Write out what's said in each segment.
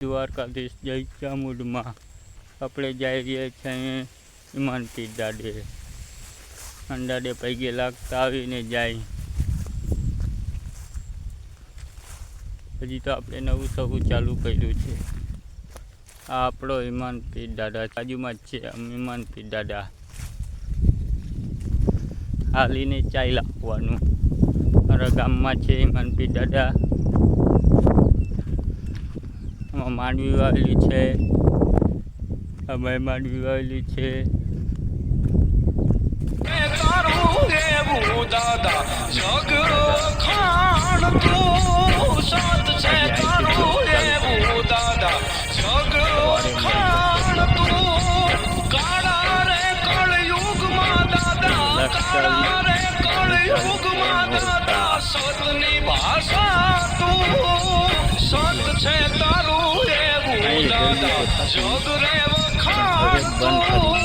દ્વારકાધીશ જય ચામુંડમાં આપણે જઈ રહ્યા છીએ ઈમાનપીર દાડે. અંડાડે પૈગે લાગતા આવીને જાય. હજી તો આપણે નવું સવું ચાલુ કર્યું છે. આ આપણો ઈમાનપીર દાદા બાજુમાં જ છે. ઈમાનપીર દાદા હાલીને ચાઈ લાવવાનું. મારા ગામમાં છે ઈમાનપીર દાદા. આમાં માંડવી વાવેલી છે. અમે માંડવી વાવેલી છે. સતની ભાષા તું સત છે તારું એવું દાદા જગ રે વખાણ તું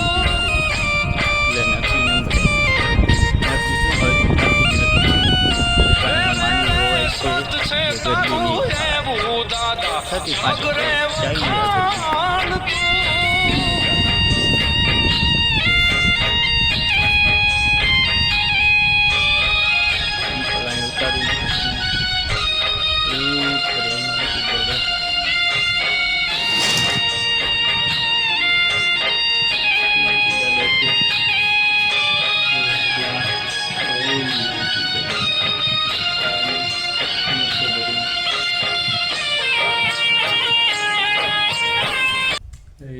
સત છે તારું એવું દાદા જગ રે વખાણ તું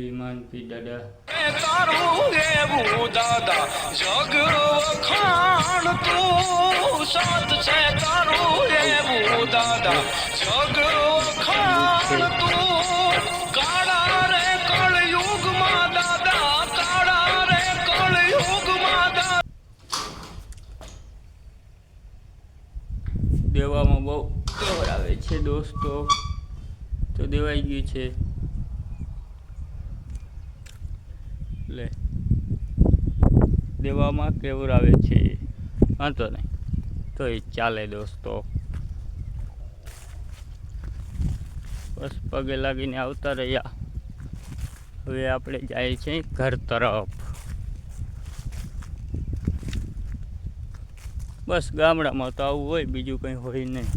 ઈમાનપીર દાદા તારું એવું દાદા જગ વખાણ તું સત છે તારું એવું દાદા જગ વખાણ તું કાળા રે કળયુગમાં દાદા કાળા રે કળયુગમાં દાદા. દેવામાં બહુ આવે છે દોસ્તો. તો દેવાઈ ગયું છે. લે દેવામાં કેવું આવે છે. વાંધો નહીં તો એ ચાલે દોસ્તો. બસ પગે લાગીને આવતા રહ્યા. હવે આપણે જાય છે ઘર તરફ. બસ ગામડામાં તો આવું હોય, બીજું કંઈ હોય નહીં.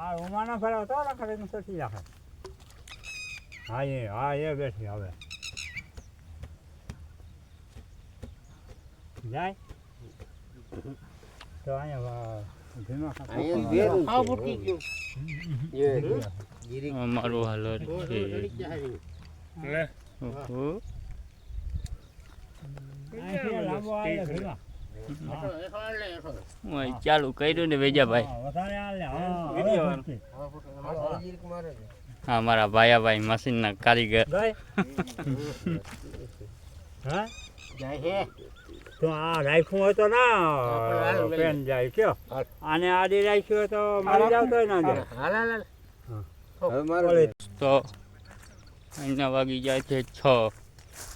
આ ઉમાના ફેરા તો રાખે ને સટી રાખે. હા એ બેઠી હવે. જાય તો અહીંયા ધીમા અમારું હાલત છે. ઓહો. લાંબો આવે ધીમા. હું અહીં ચાલુ કર્યું ને વેજાભાઈ. વધારે હાલે. હા મારા ભાયાભાઈ મશીનના કારીગર. હા તો આ રાખ્યું હોય તો ના પેન જાય કયો આને આડી રાખ્યું હોય તો મારી જાવ તો ના જાય. તો અહીંના વાગી જાય છે 6.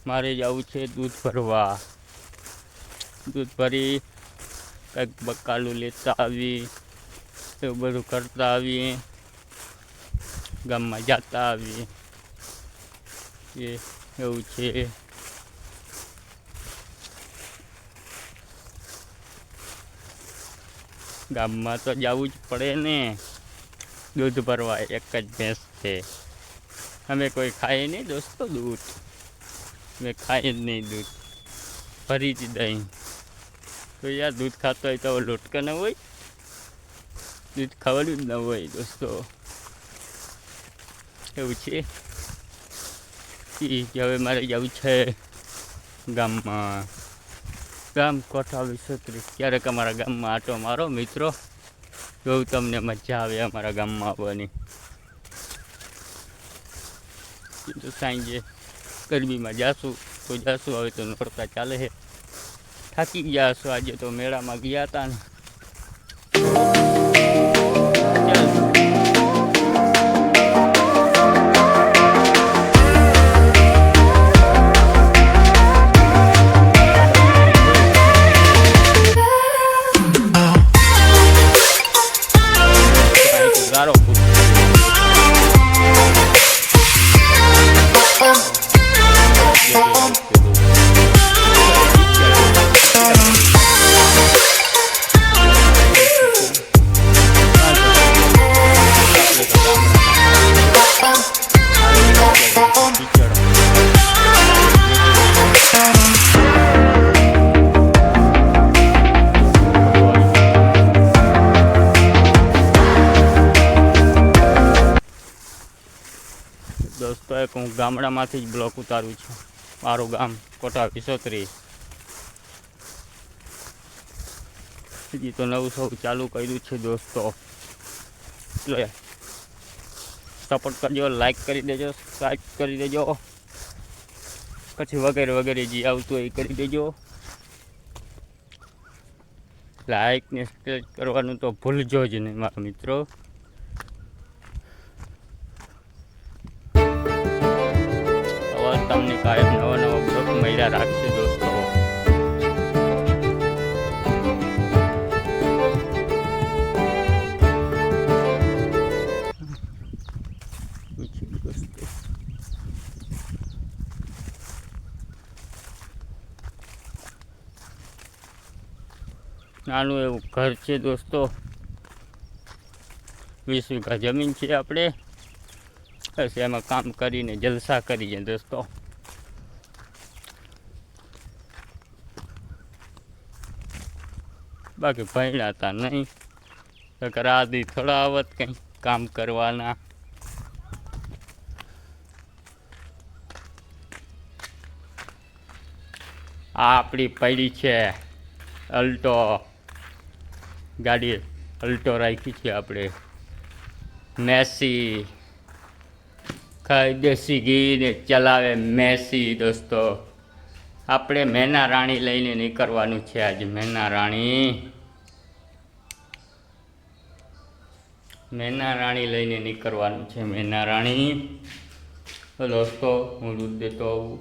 મારે જવું છે દૂધ ભરવા. દૂધ ભરી કંઈક બકાલું લેતા આવી, એવું બધું કરતા આવીએ, ગામમાં જતા આવીએ. એ એવું છે. ગામમાં તો જવું જ પડે ને દૂધ ભરવા. એક જ ભેંસ છે. અમે કોઈ ખાઈએ નહીં દોસ્તો દૂધ. મેં ખાઈએ જ નહીં દૂધ. ભરી જ દહીં. તો યાર દૂધ ખાતો હોય તો લોટકા ન હોય, દૂધ ખાવાનું જ ન હોય દોસ્તો. એવું છે. હવે મારે જવું છે ગામમાં. ગામ કોઠા 230. ક્યારેક અમારા ગામમાં આટો મારો મિત્રો, જોઉં તમને મજા આવે અમારા ગામમાં આવવાની. તો સાંજે ગરમીમાં જાશું તો જાશું. હવે તો નોરતા ચાલે છે. થાકી ગયા છો આજે તો મેળામાં ગયા હતા ને. ગારો દોસ્તો એક હું ગામડામાંથી જ બ્લોક ઉતારું છું. મારું ગામ કોઠા 230. હજી તો નવું સૌ ચાલુ કર્યું છે દોસ્તો. એટલે સપોર્ટ કરજો, લાઈક કરી દેજો, સબસ્ક્રાઈબ કરી દેજો, પછી વગેરે વગેરે જે આવતું હોય એ કરી દેજો. લાઈક ને સબસ્ક્રાઈબ કરવાનું તો ભૂલજો જ નહીં મારા મિત્રો. તમને કાયમ નવા નવા બ્લોગ મળ્યા રાખશે દોસ્તો. નાનું એવું ઘર છે દોસ્તો. 20 વીઘા જમીન છે આપણે. બસ એમાં કામ કરીને જલસા કરીએ દોસ્તો. બાકી ભણ્યા હતા નહીં તો રાદી થોડા આવત કંઈ કામ કરવાના. આ આપણી પડી છે અલ્ટો ગાડી. અલ્ટો રાખી છે આપણે. મેસી ખાઈ દેશી ઘી ને ચલાવે મેસી દોસ્તો. આપણે મેના રાણી લઈને નીકળવાનું છે આજે. મેના રાણી લઈને નીકળવાનું છે. મેના રાણી. તો દોસ્તો હું દૂધ દેતો આવું.